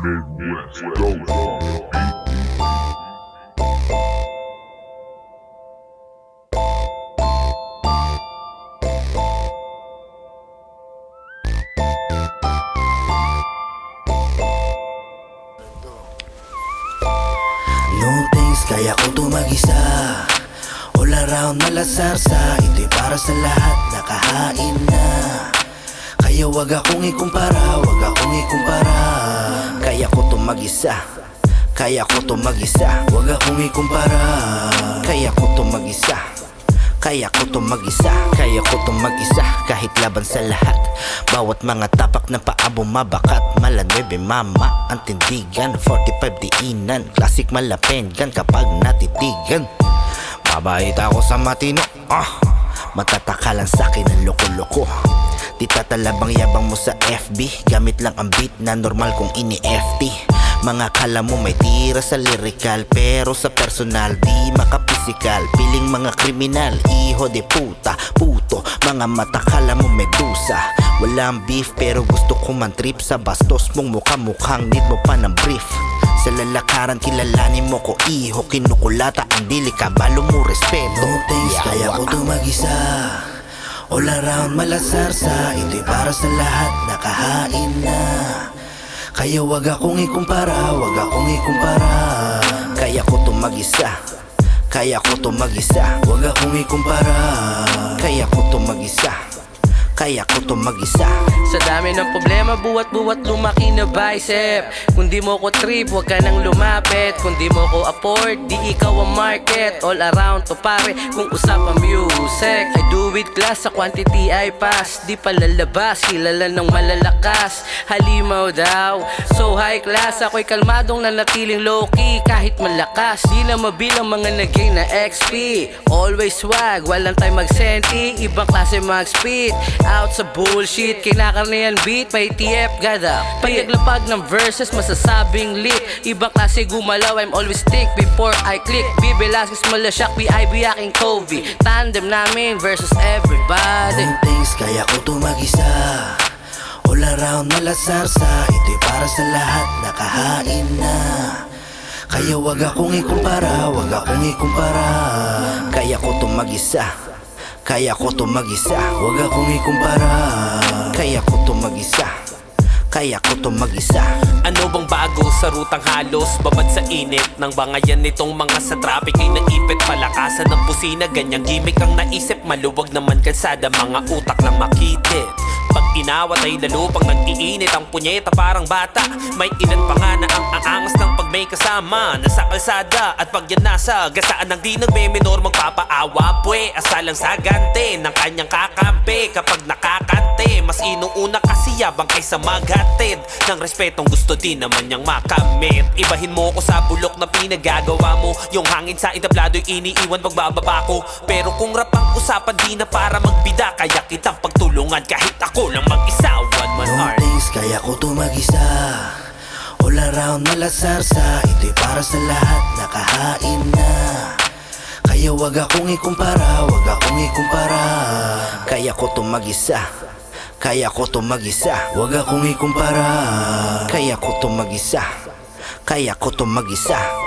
Midwest Ghost on the beat. No thanks, kaya ko to mag-isa. All around malasarsa, ito'y para sa lahat, nakahain na. Kaya wag akong ikumpara, wag akong ikumpara. Kaya ko to mag-isa, kaya ko to mag-isa. Wag akong ikumpara, kaya ko to mag-isa. Kaya ko to mag-isa, kaya ko to mag-isa. Kahit laban sa lahat, bawat mga tapak na paa bumabakat. Mala 9 mama, ang tindigan. 45 diinan, classic malapengan kapag natitigan. Mabait ako sa matino, matataka lang sa'kin ang loko-loko. Di tatalabang yabang mo sa FB, gamit lang ang beat na normal kong ini-FT. Mga kala mo may tira sa lyrical, pero sa personal di makapisikal. Piling mga kriminal, iho de puta, puto. Mga mata kala mo medusa. Walang beef pero gusto ko man trip sa bastos mong mukha-mukhang need mo pa ng brief. Sa lalakaran kilalanin mo ko iho, kinukulata ang dili ka, balo mo respeto. No thanks, kaya ko to mag-isa. All around malasarsa, ito'y para sa lahat, nakahain na. Kaya wag akong ikumpara, wag akong ikumpara. Kaya ko to mag-isa, kaya ko to mag-isa. Wag akong ikumpara, kaya ko to mag-isa. Kaya ko to mag-isa. Sa dami ng problema, buwat-buwat lumaki na bicep. Kung di mo ko trip, wag ka nang lumapit. Kung di mo ko afford, di ikaw ang market. All around to pare, kung usapang music. I do with class, sa quantity I pass. Di palalabas, kilala ng malalakas. Halimaw daw, so high class. Ako'y kalmadong nanatiling low-key kahit malakas. Di na mabilang mga naging na XP. Always swag, walang time mag-senti. Ibang klase mag-speed, out sa bullshit, kinakarnihan beat, may TF gada. Paglaglapag ng verses, masasabing lit. Ibang klase gumalaw, I'm always stick before I click. B. Velasquez, Malasyak, B.I.B. aking Kobe. Tandem namin versus everybody. No thanks, kaya ko to mag-isa. All around malasarsa, ito'y para sa lahat, nakahain na. Kaya wag akong ikumpara, wag akong ikumpara. Kaya ko to mag-isa, kaya ko to mag-isa. Wag akong ikumpara, kaya ko to mag-isa. Kaya ko to mag-isa. Ano bang bago sa rutang halos babad sa init ng bangayan nitong mga sa traffic ay naipit. Palakasan ng pusina, ganyang gimmick ang naisip. Maluwag naman kalsada, mga utak lang makitid. Pag inawat ay lalo pang nag-iinit ang punyeta parang bata. May ilan pa nga na ang aangas ng pag may kasama nasa kalsada. At pag yan nasa gasaan ng di nagme-minor, magpapaawa pwe. Asalang sa gante ng kanyang kakampi. Kapag nakakante, mas inuuna kasi yabang kaysa maghatid ng respetong gusto din naman niyang makamit. Ibahin mo ko sa bulok na pinagagawa mo. Yung hangin sa intablado'y iniiwan pagbababa ko. Pero kung rap ang usapan di na para magbida, kaya kitang pagtulungan kahit ako lang mag-isa. One man No heart. thanks, kaya ko to mag-isa. All around malasarsa, ito'y para sa lahat, nakahain na. Kaya wag akong ikumpara, wag akong ikumpara. Kaya ko to mag-isa, kaya ko to mag-isa. Wag akong ikumpara, kaya ko to mag-isa. Kaya ko to mag-isa.